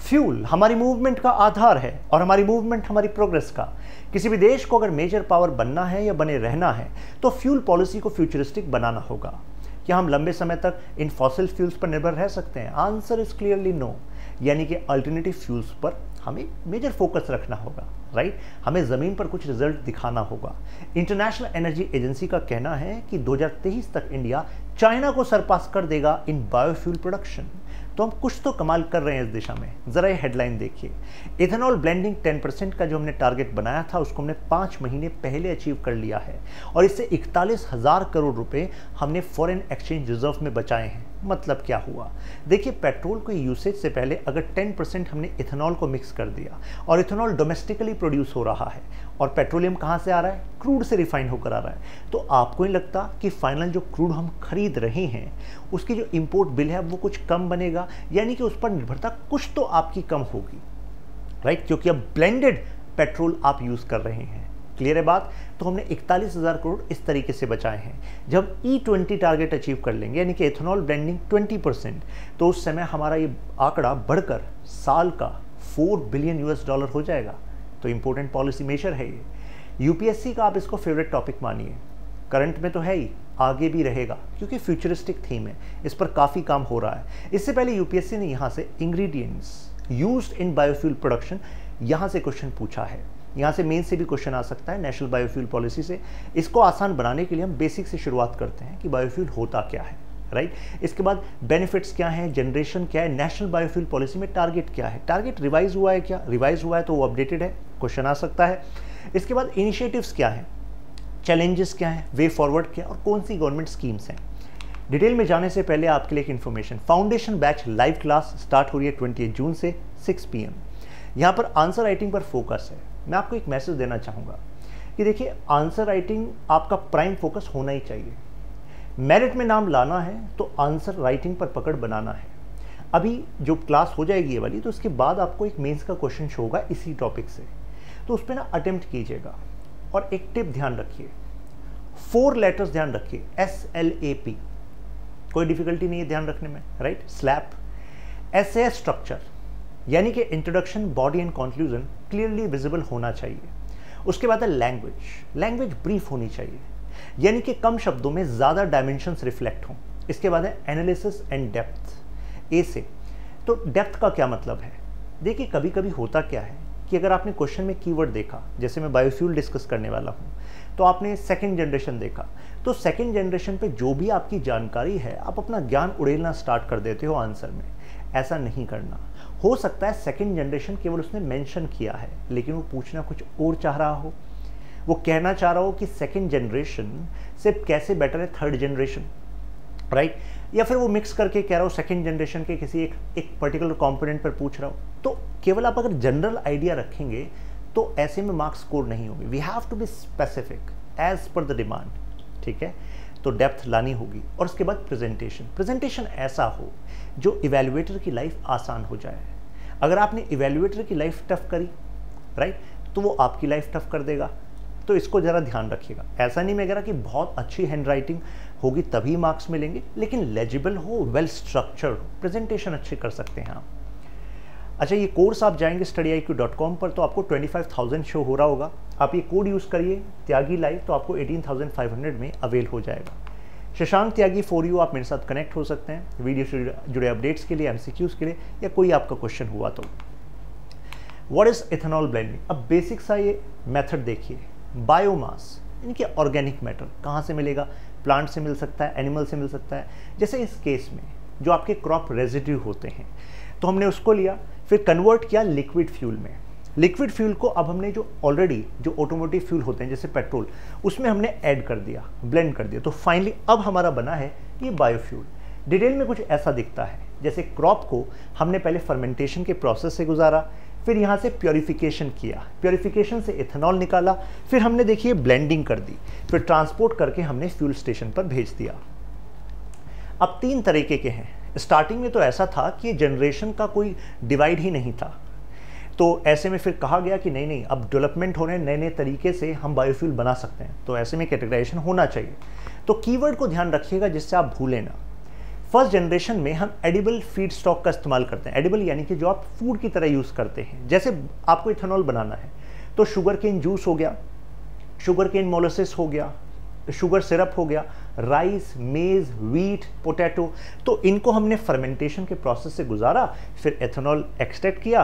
Fuel हमारी movement का आधार है और हमारी मूवमेंट हमारी प्रोग्रेस का। किसी भी देश को अगर मेजर पावर बनना है या बने रहना है तो फ्यूल पॉलिसी को फ्यूचरिस्टिक बनाना होगा। क्या हम लंबे समय तक इन फॉसिल फ्यूल्स पर निर्भर रह सकते हैं? Answer is clearly no. यानी कि अल्टरनेटिव फ्यूल्स पर हमें मेजर फोकस रखना होगा, राइट। हमें ज़मीन पर कुछ रिजल्ट दिखाना होगा। इंटरनेशनल एनर्जी एजेंसी का कहना है कि 2023 तक इंडिया चाइना को सरपास कर देगा इन बायोफ्यूल प्रोडक्शन। तो हम कुछ तो कमाल कर रहे हैं इस दिशा में। ज़रा ये हेडलाइन देखिए। इथेनॉल ब्लेंडिंग 10% का जो हमने टारगेट बनाया था उसको हमने 5 महीने पहले अचीव कर लिया है और इससे 41,000 करोड़ रुपए हमने फॉरेन एक्सचेंज रिजर्व में बचाए हैं। मतलब क्या हुआ? देखिए, पेट्रोल के यूसेज से पहले अगर 10% हमने इथेनॉल को मिक्स कर दिया और इथेनॉल डोमेस्टिकली प्रोड्यूस हो रहा है और पेट्रोलियम कहाँ से आ रहा है? क्रूड से रिफाइन होकर आ रहा है। तो आपको नहीं लगता कि फाइनल जो क्रूड हम खरीद रहे हैं उसकी जो इंपोर्ट बिल है वो कुछ कम बनेगा? यानी कि उस पर निर्भरता कुछ तो आपकी कम होगी, राइट, क्योंकि अब ब्लेंडेड पेट्रोल आप यूज़ कर रहे हैं। क्लियर है बात? तो हमने 41,000 करोड़ इस तरीके से बचाए हैं। जब E20 टारगेट अचीव कर लेंगे यानी कि एथेनॉल ब्लेंडिंग 20%, तो उस समय हमारा ये आंकड़ा बढ़कर साल का $4 बिलियन हो जाएगा। तो इंपॉर्टेंट पॉलिसी मेजर है ये। यूपीएससी का आप इसको फेवरेट टॉपिक मानिए। करंट में तो है ही, आगे भी रहेगा क्योंकि फ्यूचरिस्टिक थीम है, इस पर काफ़ी काम हो रहा है। इससे पहले यूपीएससी ने यहाँ से ingredients used in biofuel production यहाँ से क्वेश्चन पूछा है। यहाँ से मेन से भी क्वेश्चन आ सकता है नेशनल बायोफ्यूल पॉलिसी से। इसको आसान बनाने के लिए हम बेसिक से शुरुआत करते हैं कि बायोफ्यूल होता क्या है, राइट। इसके बाद बेनिफिट्स क्या हैं, जनरेशन क्या है, नेशनल बायोफ्यूल पॉलिसी में टारगेट क्या है, टारगेट रिवाइज हुआ है क्या, रिवाइज हुआ है तो वो अपडेटेड है, क्वेश्चन आ सकता है। इसके बाद इनिशिएटिव्स क्या हैं, चैलेंजेस क्या हैं, वे फॉरवर्ड क्या और कौन सी गवर्नमेंट स्कीम्स हैं। डिटेल में जाने से पहले आपके लिए एक information, foundation batch live class start हो रही है 28 जून से 6 PM। यहाँ पर आंसर राइटिंग पर फोकस है। मैं आपको एक मैसेज देना चाहूँगा कि देखिए, आंसर राइटिंग आपका प्राइम फोकस होना ही चाहिए। मेरिट में नाम लाना है तो आंसर राइटिंग पर पकड़ बनाना है। अभी जो क्लास हो जाएगी ये वाली, तो उसके बाद आपको एक मेंस का क्वेश्चन शो होगा इसी टॉपिक से, तो उस पर ना अटेम्प्ट कीजिएगा। और एक टिप ध्यान रखिए, 4 लेटर्स ध्यान रखिए, SLAP, कोई डिफिकल्टी नहीं है ध्यान रखने में, राइट। स्लैप, एसे स्ट्रक्चर यानी कि introduction, body and conclusion clearly visible होना चाहिए। उसके बाद है लैंग्वेज, लैंग्वेज ब्रीफ होनी चाहिए यानी कि कम शब्दों में ज़्यादा डायमेंशंस रिफ्लेक्ट हों। इसके बाद है एनालिसिस एंड डेप्थ, ए से। तो डेप्थ का क्या मतलब है? देखिए, कभी कभी होता क्या है कि अगर आपने क्वेश्चन में कीवर्ड देखा, जैसे मैं बायोफ्यूल डिस्कस करने वाला हूँ, तो आपने सेकंड जनरेशन देखा, तो सेकंड जनरेशन पे जो भी आपकी जानकारी है आप अपना ज्ञान उड़ेलना स्टार्ट कर देते हो आंसर में। ऐसा नहीं करना। हो सकता है सेकंड जनरेशन केवल उसने मेंशन किया है लेकिन वो पूछना कुछ और चाह रहा हो। वो कहना चाह रहा हो कि सेकंड जनरेशन से कैसे बेटर है थर्ड जनरेशन, राइट। या फिर वो मिक्स करके कह रहा हो सेकंड जनरेशन के किसी एक पर्टिकुलर कंपोनेंट पर पूछ रहा हो। तो केवल आप अगर जनरल आइडिया रखेंगे तो ऐसे में मार्क्स स्कोर नहीं होंगे। We have to be specific as per the demand, ठीक है। तो डेप्थ लानी होगी। और उसके बाद प्रेजेंटेशन ऐसा हो जो इवैल्यूएटर की लाइफ आसान हो जाए। अगर आपने इवैल्यूएटर की लाइफ टफ करी, राइट, तो वो आपकी लाइफ टफ कर देगा। तो इसको ज़रा ध्यान रखिएगा। ऐसा नहीं मैं कह रहा कि बहुत अच्छी हैंड राइटिंग होगी तभी मार्क्स मिलेंगे, लेकिन लेजिबल हो, वेल स्ट्रक्चर्ड हो, प्रेजेंटेशन अच्छे कर सकते हैं आप। अच्छा, ये कोर्स आप जाएंगे studiiq.com पर तो आपको 25,000 शो हो रहा होगा। आप ये कोड यूज़ करिए त्यागी लाइव, तो आपको 18,500 में अवेल हो जाएगा। शशांक त्यागी फॉर यू, आप मेरे साथ कनेक्ट हो सकते हैं वीडियो से जुड़े अपडेट्स के लिए, MCQs के लिए, या कोई आपका क्वेश्चन हुआ तो। What is ethanol blending? अब बेसिक सा ये मेथड देखिए। बायोमास यानी कि ऑर्गेनिक मैटर कहाँ से मिलेगा? प्लांट से मिल सकता है, एनिमल से मिल सकता है। जैसे इस केस में जो आपके क्रॉप रेजिड्यू होते हैं, तो हमने उसको लिया, फिर कन्वर्ट किया लिक्विड फ्यूल में। लिक्विड फ्यूल को अब हमने जो ऑलरेडी जो ऑटोमोटिव फ्यूल होते हैं जैसे पेट्रोल, उसमें हमने ऐड कर दिया, ब्लेंड कर दिया। तो फाइनली अब हमारा बना है ये बायोफ्यूल। डिटेल में कुछ ऐसा दिखता है जैसे क्रॉप को हमने पहले फर्मेंटेशन के प्रोसेस से गुजारा, फिर यहाँ से प्योरिफिकेशन किया, प्योरिफिकेशन से इथेनॉल निकाला, फिर हमने देखिए ब्लेंडिंग कर दी, फिर ट्रांसपोर्ट करके हमने फ्यूल स्टेशन पर भेज दिया। अब 3 तरीके के हैं। स्टार्टिंग में तो ऐसा था कि जनरेशन का कोई डिवाइड ही नहीं था, तो ऐसे में फिर कहा गया कि नहीं अब डेवलपमेंट हो रहे हैं, नए नए तरीके से हम बायोफ्यूल बना सकते हैं, तो ऐसे में कैटेगराइजेशन होना चाहिए। तो कीवर्ड को ध्यान रखिएगा जिससे आप भूलें ना। फर्स्ट जनरेशन में हम एडिबल फीड स्टॉक का इस्तेमाल करते हैं। एडिबल यानी कि जो आप फूड की तरह यूज़ करते हैं। जैसे आपको इथेनॉल बनाना है तो शुगर केन जूस हो गया, शुगर केन मोलासेस हो गया, शुगर सिरप हो गया, राइस, मेज, व्हीट, पोटैटो, तो इनको हमने फर्मेंटेशन के प्रोसेस से गुजारा, फिर एथेनॉल एक्सट्रैक्ट किया,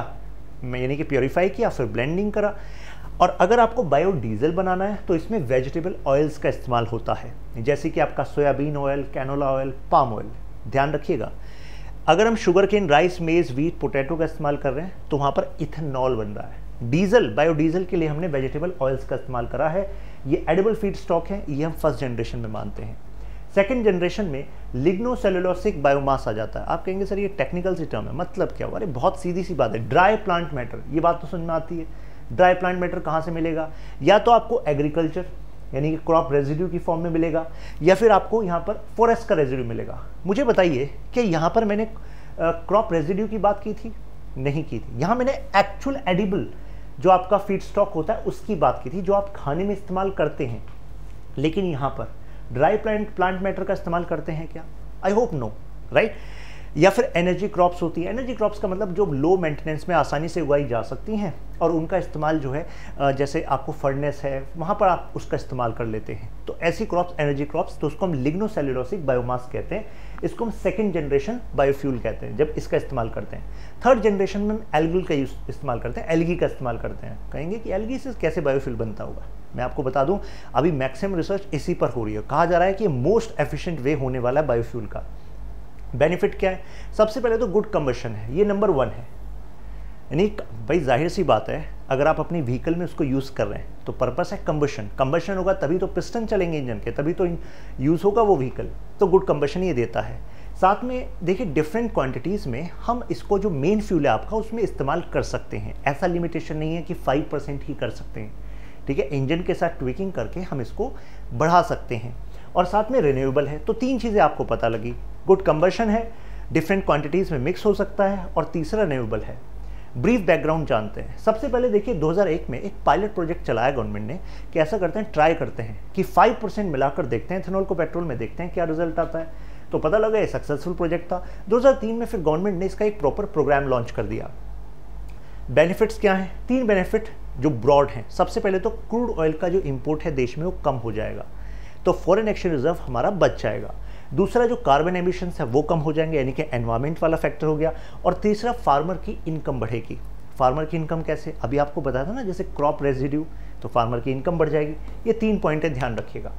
यानी कि प्योरीफाई किया, फिर ब्लेंडिंग करा। और अगर आपको बायोडीजल बनाना है तो इसमें वेजिटेबल ऑयल्स का इस्तेमाल होता है, जैसे कि आपका soybean oil, canola oil, palm oil. ध्यान रखिएगा, अगर हम sugar cane, rice, maize, wheat, potato का इस्तेमाल कर रहे हैं तो वहाँ पर इथेनॉल बन रहा है। डीजल, बायोडीजल के लिए हमने वेजिटेबल ऑयल्स का इस्तेमाल करा है। ये एडिबल फीड स्टॉक है, ये हम फर्स्ट जनरेशन में मानते हैं। सेकेंड जनरेशन में लिग्नोसेलुलोसिक बायोमास आ जाता है। आप कहेंगे सर ये टेक्निकल सी टर्म है, मतलब क्या हुआ? अरे बहुत सीधी सी बात है, ड्राई प्लांट मैटर। ये बात तो समझ में आती है। ड्राई प्लांट मैटर कहाँ से मिलेगा? या तो आपको एग्रीकल्चर यानी कि क्रॉप रेजिड्यू की फॉर्म में मिलेगा, या फिर आपको यहाँ पर फॉरेस्ट का रेजिड्यू मिलेगा। मुझे बताइए कि यहाँ पर मैंने क्रॉप रेजिड्यू की बात की थी? नहीं की थी। यहाँ मैंने एक्चुअल एडिबल जो आपका फीड स्टॉक होता है उसकी बात की थी, जो आप खाने में इस्तेमाल करते हैं। लेकिन यहाँ पर ड्राई प्लांट मैटर का इस्तेमाल करते हैं क्या? I hope no, right. या फिर एनर्जी क्रॉप्स होती है। एनर्जी क्रॉप्स का मतलब जो लो मेंटेनेंस में आसानी से उगाई जा सकती हैं और उनका इस्तेमाल जो है जैसे आपको फर्नेस है वहाँ पर आप उसका इस्तेमाल कर लेते हैं। तो ऐसी क्रॉप्स एनर्जी क्रॉप्स, तो उसको हम लिग्नोसेलुलोसिक बायोमास कहते हैं। इसको हम सेकंड जनरेशन बायोफ्यूल कहते हैं जब इसका इस्तेमाल करते हैं। थर्ड जनरेशन में हम एल्गल का इस्तेमाल करते हैं, एल्गी का इस्तेमाल करते हैं। कहेंगे कि एल्गी से कैसे बायोफ्यूल बनता होगा? मैं आपको बता दूं, अभी मैक्सिमम रिसर्च इसी पर हो रही है। कहा जा रहा है कि मोस्ट एफिशिएंट वे होने वाला है बायोफ्यूल का। बेनिफिट क्या है? सबसे पहले तो गुड कंबशन है, ये नंबर 1 है। यानी भाई जाहिर सी बात है, अगर आप अपनी व्हीकल में उसको यूज़ कर रहे हैं तो पर्पस है कंबशन। कंबशन होगा तभी तो पिस्टन चलेंगे इंजन के, तभी तो यूज़ होगा वो व्हीकल। तो गुड कंबशन ये देता है। साथ में देखिए डिफरेंट क्वांटिटीज़ में हम इसको जो मेन फ्यूल है आपका उसमें इस्तेमाल कर सकते हैं। ऐसा लिमिटेशन नहीं है कि 5% ही कर सकते हैं, ठीक है। इंजन के साथ ट्विकिंग करके हम इसको बढ़ा सकते हैं। और साथ में रिन्यूएबल है। तो 3 चीज़ें आपको पता लगी, गुड कंबशन है, डिफरेंट क्वांटिटीज़ में मिक्स हो सकता है, और तीसरा रिन्यूएबल है। ब्रीफ बैकग्राउंड जानते हैं। सबसे पहले देखिए 2001 में एक पायलट प्रोजेक्ट चलाया गवर्नमेंट ने कि ऐसा करते हैं, ट्राई करते हैं कि 5% मिलाकर देखते हैं इथेनॉल को पेट्रोल में, देखते हैं क्या रिजल्ट आता है। तो पता लगा ये सक्सेसफुल प्रोजेक्ट था। 2003 में फिर गवर्नमेंट ने इसका एक प्रॉपर प्रोग्राम लॉन्च कर दिया। बेनिफिट्स क्या हैं? 3 बेनिफिट जो ब्रॉड हैं। सबसे पहले तो क्रूड ऑयल का जो इंपोर्ट है देश में वो कम हो जाएगा, तो फॉरेन एक्सचेंज रिजर्व हमारा बच जाएगा। दूसरा जो कार्बन एमिशंस है वो कम हो जाएंगे, यानी कि एनवायरमेंट वाला फैक्टर हो गया। और तीसरा फार्मर की इनकम बढ़ेगी। फार्मर की इनकम कैसे? अभी आपको बताया था ना, जैसे क्रॉप रेजिड्यू, तो फार्मर की इनकम बढ़ जाएगी। ये 3 पॉइंट है, ध्यान रखिएगा।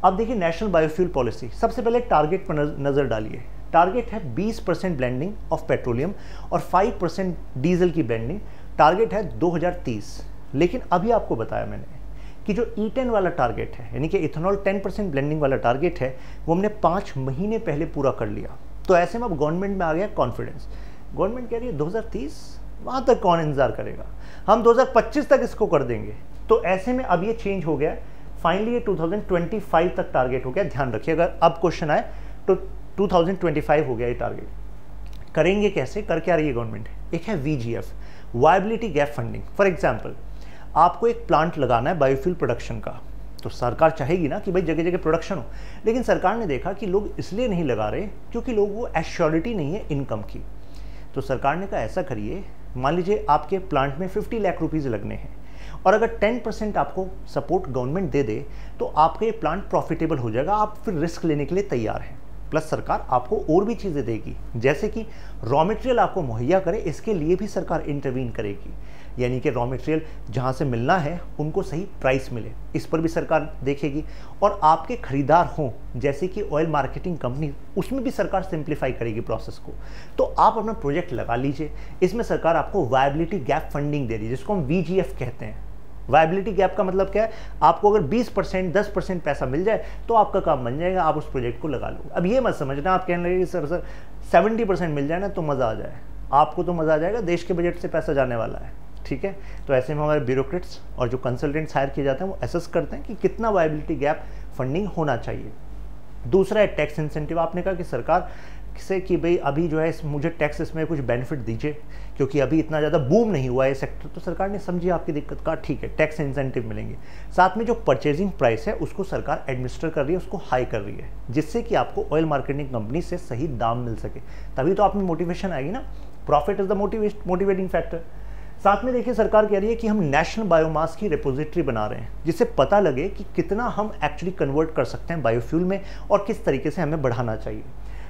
अब देखिए नेशनल बायोफ्यूल पॉलिसी। सबसे पहले टारगेट पर नज़र डालिए। टारगेट है 20% ब्लेंडिंग ऑफ पेट्रोलियम और 5% डीजल की ब्लेंडिंग। टारगेट है 2030। लेकिन अभी आपको बताया मैंने कि जो E10 वाला टारगेट है, यानी कि इथेनॉल 10% ब्लेंडिंग वाला टारगेट है, वो हमने 5 महीने पहले पूरा कर लिया। तो ऐसे में अब गवर्नमेंट में आ गया कॉन्फिडेंस। गवर्नमेंट कह रही है 2030, वहाँ तक कौन इंतजार करेगा, हम 2025 तक इसको कर देंगे। तो ऐसे में अब ये चेंज हो गया, फाइनली ये 2025 तक टारगेट हो गया। ध्यान रखिए, अगर अब क्वेश्चन आए तो 2025 हो गया ये टारगेट। करेंगे कैसे? कर क्या रही है गवर्नमेंट? एक है VGF, viability gap funding. For example, आपको एक प्लांट लगाना है बायोफ्यूल प्रोडक्शन का, तो सरकार चाहेगी ना कि भाई जगह जगह प्रोडक्शन हो। लेकिन सरकार ने देखा कि लोग इसलिए नहीं लगा रहे क्योंकि लोगों को एश्योरिटी नहीं है इनकम की। तो सरकार ने कहा ऐसा करिए, मान लीजिए आपके प्लांट में 50 लाख रुपीज़ लगने हैं, और अगर 10% आपको सपोर्ट गवर्नमेंट दे दे तो आपका ये प्लांट प्रॉफिटेबल हो जाएगा, आप फिर रिस्क लेने के लिए तैयार हैं। प्लस सरकार आपको और भी चीज़ें देगी, जैसे कि रॉ मटेरियल आपको मुहैया करे, इसके लिए भी सरकार इंटरवीन करेगी। यानी कि रॉ मटेरियल जहाँ से मिलना है उनको सही प्राइस मिले, इस पर भी सरकार देखेगी। और आपके खरीदार हों, जैसे कि ऑयल मार्केटिंग कंपनी, उसमें भी सरकार सिंप्लीफाई करेगी प्रोसेस को। तो आप अपना प्रोजेक्ट लगा लीजिए, इसमें सरकार आपको वायबिलिटी गैप फंडिंग दे रही है, जिसको हम VGF कहते हैं। वायबिलिटी गैप का मतलब क्या है? आपको अगर 20% 10% पैसा मिल जाए तो आपका काम बन जाएगा, आप उस प्रोजेक्ट को लगा लो। अब ये मत समझना आप कहने लगे सर 70% मिल जाए ना तो मज़ा आ जाए। आपको तो मज़ा आ जाएगा, देश के बजट से पैसा जाने वाला है, ठीक है। तो ऐसे में हमारे ब्यूरोक्रेट्स और जो कंसल्टेंट्स हायर किए जाते हैं वो असेस करते हैं कि कितना वायबिलिटी गैप फंडिंग होना चाहिए। दूसरा है टैक्स इंसेंटिव। आपने कहा कि सरकार से कि भाई अभी जो है मुझे टैक्स इसमें कुछ बेनिफिट दीजिए, क्योंकि अभी इतना ज़्यादा बूम नहीं हुआ है सेक्टर, तो सरकार ने समझी आपकी दिक्कत का, ठीक है टैक्स इंसेंटिव मिलेंगे। साथ में जो परचेजिंग प्राइस है उसको सरकार एडमिनिस्टर कर रही है, उसको हाई कर रही है, जिससे कि आपको ऑयल मार्केटिंग कंपनी से सही दाम मिल सके, तभी तो आप में मोटिवेशन आएगी ना। Profit is the motivating factor. साथ में देखिए सरकार कह रही है कि हम नेशनल बायोमास की रिपोजिटरी बना रहे हैं, जिससे पता लगे कि कितना हम एक्चुअली कन्वर्ट कर सकते हैं बायोफ्यूल में और किस तरीके से हमें बढ़ाना चाहिए।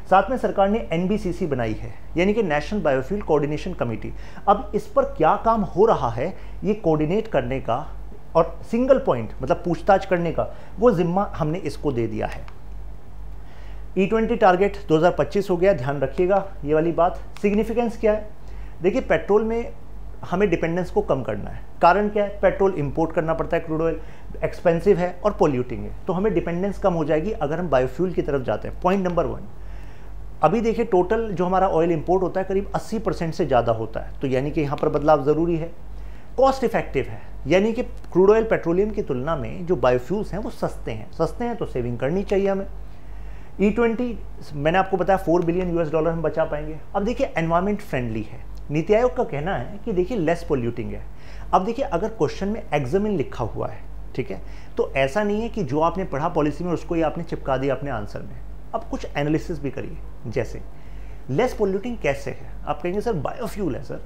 साथ में सरकार ने NBCC बनाई है, यानी कि नेशनल बायोफ्यूल कोऑर्डिनेशन कमेटी। अब इस पर क्या काम हो रहा है ये कोऑर्डिनेट करने का और सिंगल पॉइंट मतलब पूछताछ करने का वो जिम्मा हमने इसको दे दिया है। E20 टारगेट 2025 हो गया, ध्यान रखिएगा ये वाली बात। सिग्निफिकेंस क्या है? देखिए पेट्रोल में हमें डिपेंडेंस को कम करना है। कारण क्या है? पेट्रोल इंपोर्ट करना पड़ता है, क्रूड ऑयल एक्सपेंसिव है और पोल्यूटिंग है, तो हमें डिपेंडेंस कम हो जाएगी अगर हम बायोफ्यूल की तरफ जाते हैं। पॉइंट नंबर 1, अभी देखिए टोटल जो हमारा ऑयल इंपोर्ट होता है करीब 80% से ज़्यादा होता है, तो यानी कि यहाँ पर बदलाव ज़रूरी है। कॉस्ट इफेक्टिव है, यानी कि क्रूड ऑयल पेट्रोलियम की तुलना में जो बायोफ्यूल्स हैं वो सस्ते हैं तो सेविंग करनी चाहिए हमें। E20 मैंने आपको बताया $4 बिलियन हम बचा पाएंगे। अब देखिए एनवायरमेंट फ्रेंडली है, नीति आयोग का कहना है कि देखिए लेस पोल्यूटिंग है। अब देखिए अगर क्वेश्चन में एग्जामिन लिखा हुआ है, ठीक है, तो ऐसा नहीं है कि जो आपने पढ़ा पॉलिसी में उसको ही आपने चिपका दिया अपने आंसर में। अब कुछ एनालिसिस भी करिए, जैसे लेस पोल्यूटिंग कैसे है? आप कहेंगे सर बायोफ्यूल है सर,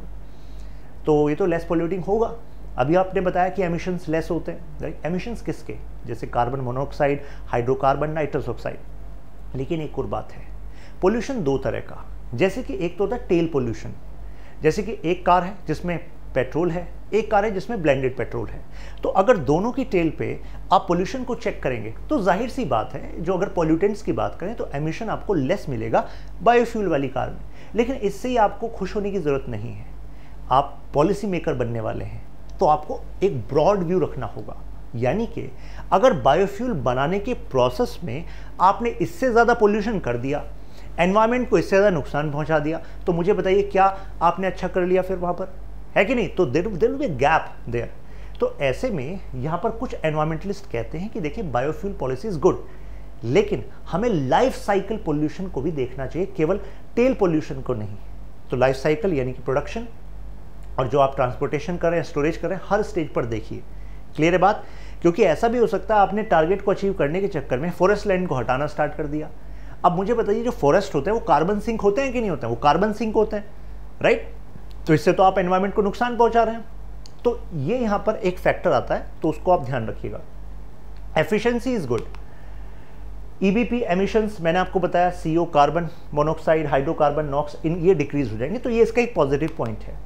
तो ये तो लेस पोल्यूटिंग होगा। अभी आपने बताया कि एमिशंस लेस होते हैं, राइट? एमिशंस किसके? जैसे carbon monoxide, hydrocarbon, nitrous oxide. लेकिन एक और बात है, पोल्यूशन 2 तरह का, जैसे कि एक तो होता है टेल पोल्यूशन, जैसे कि एक कार है जिसमें पेट्रोल है, एक कार है जिसमें ब्लेंडेड पेट्रोल है। तो अगर दोनों की टेल पे आप पोल्यूशन को चेक करेंगे तो जाहिर सी बात है, जो अगर पोल्यूटेंट्स की बात करें तो एमिशन आपको लेस मिलेगा बायोफ्यूल वाली कार में। लेकिन इससे ही आपको खुश होने की ज़रूरत नहीं है। आप पॉलिसी मेकर बनने वाले हैं तो आपको एक ब्रॉड व्यू रखना होगा, यानी कि अगर बायोफ्यूल बनाने के प्रोसेस में आपने इससे ज़्यादा पोल्यूशन कर दिया, एनवायरनमेंट को इससे ज़्यादा नुकसान पहुंचा दिया, तो मुझे बताइए क्या आपने अच्छा कर लिया फिर वहाँ पर, है कि नहीं? तो there will be gap there. तो ऐसे में यहाँ पर कुछ एनवायरमेंटलिस्ट कहते हैं कि देखिए बायोफ्यूल पॉलिसी इज गुड, लेकिन हमें लाइफ साइकिल पोल्यूशन को भी देखना चाहिए, केवल टेल पोल्यूशन को नहीं। तो लाइफ साइकिल यानी कि प्रोडक्शन और जो आप ट्रांसपोर्टेशन कर रहे हैं, स्टोरेज कर रहे हैं, हर स्टेज पर देखिए। क्लियर है बात? क्योंकि ऐसा भी हो सकता है आपने टारगेट को अचीव करने के चक्कर में फॉरेस्ट लैंड को हटाना स्टार्ट कर दिया। अब मुझे बताइए जो फॉरेस्ट होते हैं वो कार्बन सिंक होते हैं कि नहीं होते हैं? वो कार्बन सिंक होते हैं, राइट? तो इससे तो आप एनवायरनमेंट को नुकसान पहुंचा रहे हैं। तो ये यहाँ पर एक फैक्टर आता है, तो उसको आप ध्यान रखिएगा। Efficiency is good. EBP emissions मैंने आपको बताया, CO, carbon monoxide, hydrocarbon, NOx, इन ये डिक्रीज हो जाएंगे, तो ये इसका एक पॉजिटिव पॉइंट है।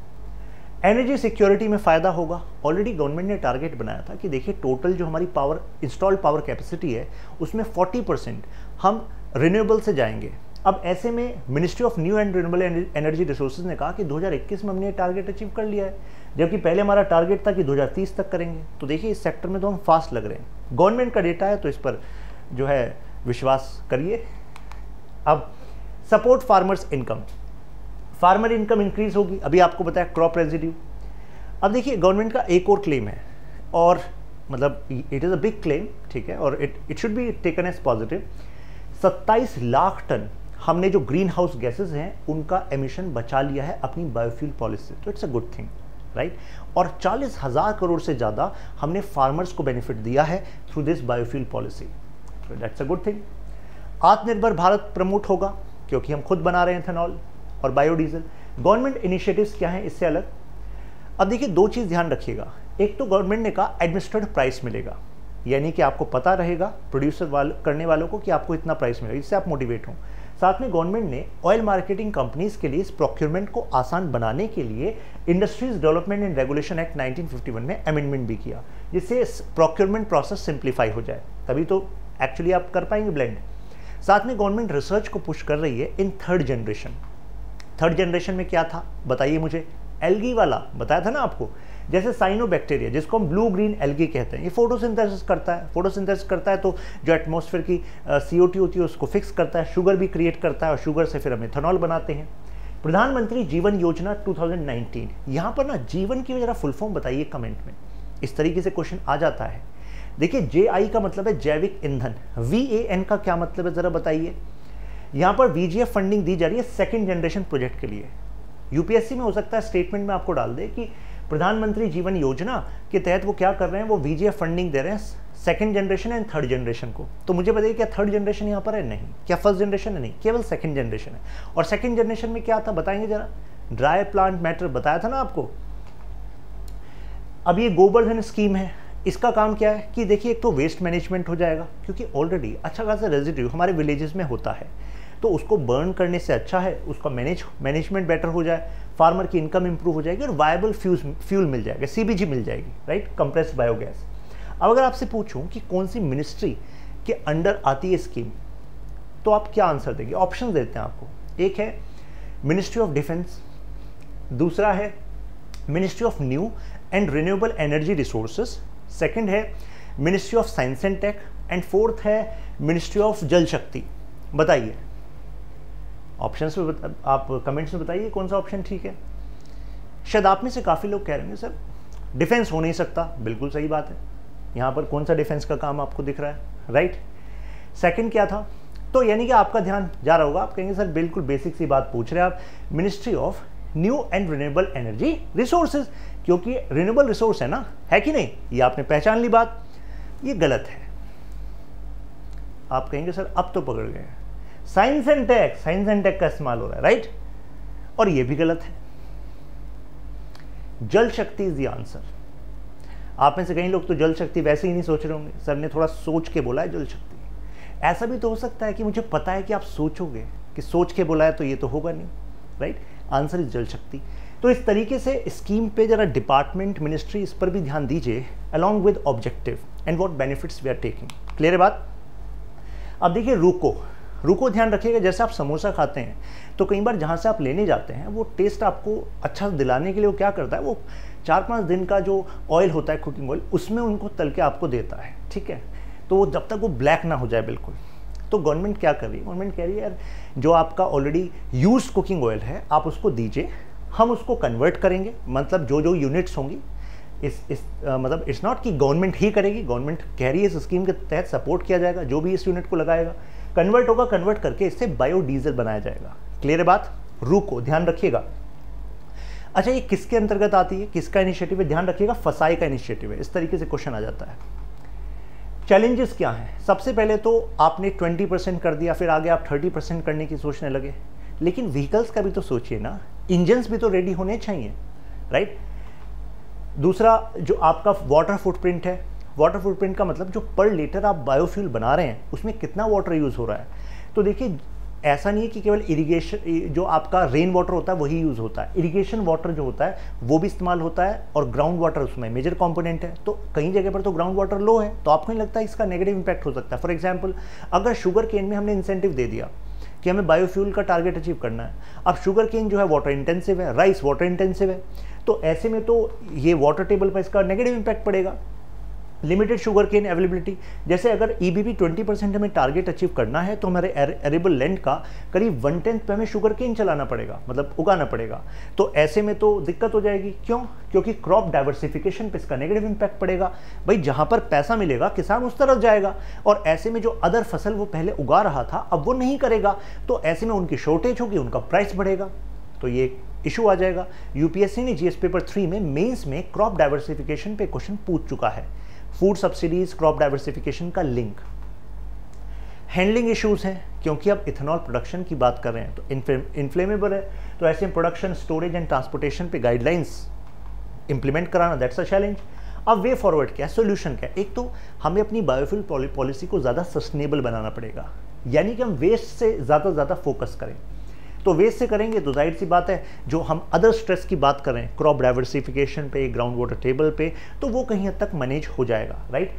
एनर्जी सिक्योरिटी में फ़ायदा होगा। ऑलरेडी गवर्नमेंट ने टारगेट बनाया था कि देखिए टोटल जो हमारी पावर इंस्टॉल्ड पावर कैपेसिटी है उसमें 40% हम रिन्यूएबल से जाएंगे। अब ऐसे में ministry of new and renewable energy resources ने कहा कि 2021 में हमने ये टारगेट अचीव कर लिया है, जबकि पहले हमारा टारगेट था कि 2030 तक करेंगे। तो देखिए इस सेक्टर में तो हम फास्ट लग रहे हैं। गवर्नमेंट का डेटा है तो इस पर जो है विश्वास करिए। अब support farmers income, farmer income increase होगी। अभी आपको बताया क्रॉप रेजिड्यू। अब देखिए गवर्नमेंट का एक और क्लेम है, और मतलब it is a big claim, ठीक है, और it should be taken as positive. 27 lakh tonne हमने जो ग्रीन हाउस गैसेज हैं उनका एमिशन बचा लिया है अपनी बायोफ्यूल पॉलिसी से, तो it's a good thing, right? और 40,000 करोड़ से ज़्यादा हमने फार्मर्स को बेनिफिट दिया है थ्रू दिस बायोफ्यूल पॉलिसी, तो दैट्स अ गुड थिंग। आत्मनिर्भर भारत प्रमोट होगा क्योंकि हम खुद बना रहे हैं इथेनॉल और बायोडीजल। गवर्नमेंट इनिशिएटिव्स क्या हैं इससे अलग? अब देखिए 2 चीज़ ध्यान रखिएगा। एक तो गवर्नमेंट ने कहा एडमिनिस्ट्रेड प्राइस मिलेगा, यानी कि आपको पता रहेगा प्रोड्यूसर करने वालों को कि आपको इतना प्राइस मिलेगा, इससे आप मोटिवेट हों। साथ में गवर्नमेंट ने ऑयल मार्केटिंग कंपनीज के लिए इस प्रोक्योरमेंट को आसान बनाने के लिए industries development and regulation act 1951 में अमेंडमेंट भी किया, जिससे प्रोक्योरमेंट प्रोसेस सिंप्लीफाई हो जाए, तभी तो एक्चुअली आप कर पाएंगे ब्लेंड। साथ में गवर्नमेंट रिसर्च को पुश कर रही है in third generation. Third generation में क्या था बताइए मुझे? एल्गी वाला बताया था ना आपको, जैसे साइनोबैक्टीरिया जिसको हम ब्लू ग्रीन एल्गी कहते हैं, ये फोटोसिंथेसिस करता है। फोटोसिंथेसिस करता है तो जो एटमॉस्फेयर की CO2 होती है उसको फिक्स करता है, शुगर भी क्रिएट करता है, और शुगर से फिर हम इथेनॉल बनाते हैं। प्रधानमंत्री जीवन योजना 2019, यहाँ पर ना जीवन की जरा फुल फॉर्म बताइए कमेंट में, इस तरीके से क्वेश्चन आ जाता है। देखिए JI का मतलब है जैविक ईंधन, VAN का क्या मतलब है ज़रा बताइए? यहाँ पर VGF फंडिंग दी जा रही है सेकेंड जनरेशन प्रोजेक्ट के लिए। यूपीएससी में हो सकता है स्टेटमेंट में आपको डाल दे कि प्रधानमंत्री जीवन योजना के तहत वो क्या कर रहे हैं, वो VGF फंडिंग दे रहे हैं second generation and third generation को। तो मुझे बताइए क्या थर्ड जनरेशन यहाँ पर है? नहीं। क्या फर्स्ट जनरेशन है? नहीं, केवल सेकंड जनरेशन है। और सेकंड जनरेशन में क्या था बताएंगे जरा? ड्राई प्लांट मैटर बताया था ना आपको। अब ये गोवर्धन स्कीम है, इसका काम क्या है कि देखिए एक तो वेस्ट मैनेजमेंट हो जाएगा, क्योंकि ऑलरेडी अच्छा खासा रेजिड्यू हमारे विलेजेस में होता है, तो उसको बर्न करने से अच्छा है उसका मैनेजमेंट बेटर हो जाए, फार्मर की इनकम इंप्रूव हो जाएगी और वायबल फ्यूल मिल जाएगा, CBG मिल जाएगी, राइट, कंप्रेस्ड बायोगैस। अब अगर आपसे पूछूं कि कौन सी मिनिस्ट्री के अंडर आती है स्कीम, तो आप क्या आंसर देंगे? ऑप्शन देते हैं आपको। एक है मिनिस्ट्री ऑफ डिफेंस, दूसरा है ministry of new and renewable energy resources, second है ministry of science and tech, and fourth है मिनिस्ट्री ऑफ जल शक्ति। बताइए ऑप्शंस में आप कमेंट्स में बताइए कौन सा ऑप्शन ठीक है। शायद आप में से काफ़ी लोग कह रहे हैं सर डिफेंस हो नहीं सकता। बिल्कुल सही बात है। यहाँ पर कौन सा डिफेंस का काम आपको दिख रहा है, राइट। सेकंड क्या था? तो यानी कि आपका ध्यान जा रहा होगा, आप कहेंगे सर बिल्कुल बेसिक सी बात पूछ रहे हैं आप, ministry of new and renewable energy resources, क्योंकि रिन्यूएबल रिसोर्स है ना, है कि नहीं? ये आपने पहचान ली बात। ये गलत है। आप कहेंगे सर अब तो पकड़ गए, साइंस एंड टेक का इस्तेमाल हो रहा है, राइट, और ये भी गलत है। जल शक्ति इज द आंसर। आप में से कई लोग तो जल शक्ति वैसे ही नहीं सोच रहे होंगे, सर ने थोड़ा सोच के बोला है जल शक्ति। ऐसा भी तो हो सकता है कि मुझे पता है कि आप सोचोगे कि सोच के बोला है तो ये तो होगा नहीं, राइट। आंसर इज जल शक्ति। तो इस तरीके से स्कीम पे जरा डिपार्टमेंट, मिनिस्ट्री, इस पर भी ध्यान दीजिए, along with objective and what benefits we are taking. Clear है बात? अब देखिए रुको ध्यान रखिएगा। जैसे आप समोसा खाते हैं तो कई बार जहाँ से आप लेने जाते हैं वो टेस्ट आपको अच्छा दिलाने के लिए वो क्या करता है, वो 4-5 दिन का जो ऑयल होता है, कुकिंग ऑयल, उसमें उनको तल के आपको देता है, ठीक है। तो जब तक वो ब्लैक ना हो जाए बिल्कुल, तो गवर्नमेंट क्या कर रही है? गवर्नमेंट कह रही है यार जो आपका ऑलरेडी यूज्ड कुकिंग ऑयल है आप उसको दीजिए, हम उसको कन्वर्ट करेंगे। मतलब जो यूनिट्स होंगी मतलब इट्स नॉट कि गवर्नमेंट ही करेगी, गवर्नमेंट कह रही है इस स्कीम के तहत सपोर्ट किया जाएगा, जो भी इस यूनिट को लगाएगा कन्वर्ट होगा, कन्वर्ट करके इससे बायोडीजल बनाया जाएगा। क्लियर है बात? रुको ध्यान रखिएगा। अच्छा ये किसके अंतर्गत आती है, किसका इनिशिएटिव है? ध्यान रखिएगा फसाई का इनिशिएटिव है। इस तरीके से क्वेश्चन आ जाता है। चैलेंजेस क्या हैं? सबसे पहले तो आपने 20% कर दिया, फिर आगे आप 30% करने की सोचने लगे, लेकिन व्हीकल्स का भी तो सोचिए ना, इंजन्स भी तो रेडी होने चाहिए, राइट। दूसरा जो आपका वाटर फुटप्रिंट है, वाटर फुटप्रिंट का मतलब जो पर लीटर आप बायोफ्यूल बना रहे हैं उसमें कितना वाटर यूज़ हो रहा है। तो देखिए ऐसा नहीं है कि केवल इरिगेशन, जो आपका रेन वाटर होता है वही यूज़ होता है, इरिगेशन वाटर जो होता है वो भी इस्तेमाल होता है, और ग्राउंड वाटर उसमें मेजर कंपोनेंट है। तो कई जगह पर तो ग्राउंड वाटर लो है, तो आपको नहीं लगता है इसका नेगेटिव इंपैक्ट हो सकता है? फॉर एग्जाम्पल अगर शुगर केन में हमने इंसेंटिव दे दिया कि हमें बायोफ्यूल का टारगेट अचीव करना है, अब शुगर केन जो है वाटर इंटेंसिव है, राइस वाटर इंटेंसिव है, तो ऐसे में तो ये वाटर टेबल पर इसका नेगेटिव इंपैक्ट पड़ेगा। लिमिटेड शुगर केन अवेलेबिलिटी, जैसे अगर EBP 20% हमें टारगेट अचीव करना है तो हमारे एरेबल लैंड का करीब 1/10 पे हमें शुगर केन चलाना पड़ेगा, मतलब उगाना पड़ेगा। तो ऐसे में तो दिक्कत हो जाएगी। क्यों? क्योंकि क्रॉप डाइवर्सिफिकेशन पे इसका नेगेटिव इंपैक्ट पड़ेगा। भाई जहाँ पर पैसा मिलेगा किसान उस तरफ जाएगा, और ऐसे में जो अदर फसल वो पहले उगा रहा था अब वो नहीं करेगा, तो ऐसे में उनकी शॉर्टेज होगी, उनका प्राइस बढ़ेगा, तो ये इशू आ जाएगा। यूपीएससी ने GS पेपर 3 में मेंस में क्रॉप डाइवर्सिफिकेशन पे क्वेश्चन पूछ चुका है। फूड सब्सिडीज, क्रॉप डाइवर्सिफिकेशन का लिंक। हैंडलिंग इश्यूज हैं, क्योंकि अब इथेनॉल प्रोडक्शन की बात कर रहे हैं तो इन्फ्लेमेबल है, तो ऐसे प्रोडक्शन, स्टोरेज एंड ट्रांसपोर्टेशन पे गाइडलाइंस इंप्लीमेंट कराना, दैट्स अ चैलेंज। अब वे फॉरवर्ड क्या है, सोल्यूशन क्या है? एक तो हमें अपनी बायोफ्यूल पॉलिसी को ज़्यादा सस्टेनेबल बनाना पड़ेगा, यानी कि हम वेस्ट से ज़्यादा फोकस करें। तो वेस्ट से करेंगे तो जाहिर सी बात है जो हम अदर स्ट्रेस की बात करें, क्रॉप डाइवर्सिफिकेशन पे, ग्राउंड वाटर टेबल पे, तो वो कहीं हद तक मैनेज हो जाएगा, राइट।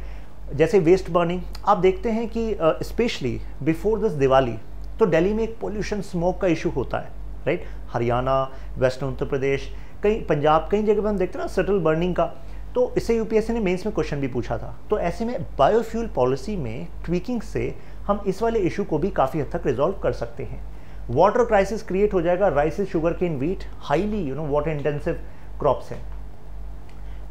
जैसे वेस्ट बर्निंग आप देखते हैं कि स्पेशली बिफोर दिस दिवाली तो दिल्ली में एक पोल्यूशन स्मोक का इशू होता है, राइट। हरियाणा, वेस्टर्न उत्तर प्रदेश, कई पंजाब, कई जगह पर हम देखते हैं ना सटल बर्निंग का। तो इससे यूपीएससी ने मेंस में क्वेश्चन भी पूछा था। तो ऐसे में बायोफ्यूल पॉलिसी में ट्वीकिंग से हम इस वाले इशू को भी काफ़ी हद तक रिजॉल्व कर सकते हैं। वाटर क्राइसिस क्रिएट हो जाएगा, rices, sugar cane, wheat highly water intensive crops हैं।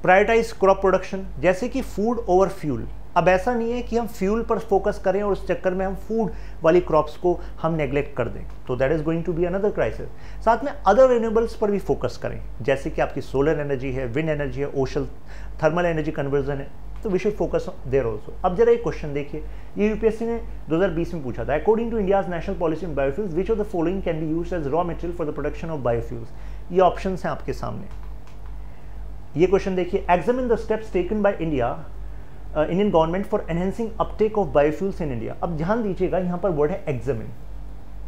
प्रायोरिटाइज क्रॉप प्रोडक्शन, जैसे कि फूड ओवर फ्यूल, अब ऐसा नहीं है कि हम फ्यूल पर फोकस करें और उस चक्कर में हम फूड वाली क्रॉप्स को हम नेग्लेक्ट कर दें, तो that is going to be another crisis. साथ में अदर रिन्यूएबल्स पर भी फोकस करें, जैसे कि आपकी सोलर एनर्जी है, विंड एनर्जी है, ओशन थर्मल एनर्जी कन्वर्जन है, तो we should focus there also. अब जरा एक क्वेश्चन देखिए, ये यूपीएससी ने 2020 में पूछा था, according to India's national policy on biofuels which of the following can be used as raw material for the production of biofuels. ये ऑप्शंस हैं आपके सामने। ये क्वेश्चन देखिए, examine the steps taken by Indian government for enhancing uptake of biofuels in India. अब ध्यान दीजिएगा, यहाँ पर वर्ड है एग्जामिन,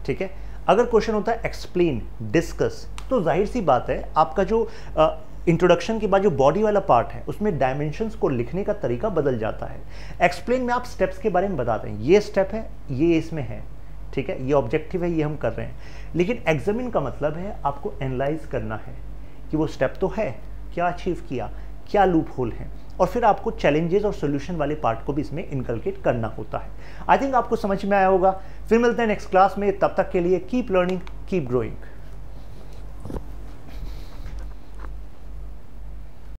ठीक है। अगर क्वेश्चन होता है एक्सप्लेन, डिस्कस, तो जाहिर सी बात है आपका जो इंट्रोडक्शन के बाद जो बॉडी वाला पार्ट है उसमें डायमेंशंस को लिखने का तरीका बदल जाता है। एक्सप्लेन में आप स्टेप्स के बारे में बताते हैं, ये स्टेप है, ये इसमें है, ठीक है, ये ऑब्जेक्टिव है, ये हम कर रहे हैं। लेकिन एग्जामिन का मतलब है आपको एनालाइज करना है कि वो स्टेप तो है, क्या अचीव किया, क्या लूप होल है, और फिर आपको चैलेंजेस और सोल्यूशन वाले पार्ट को भी इसमें इनकलकेट करना होता है। आई थिंक आपको समझ में आया होगा। फिर मिलते हैं नेक्स्ट क्लास में, तब तक के लिए कीप लर्निंग, कीप ग्रोइंग।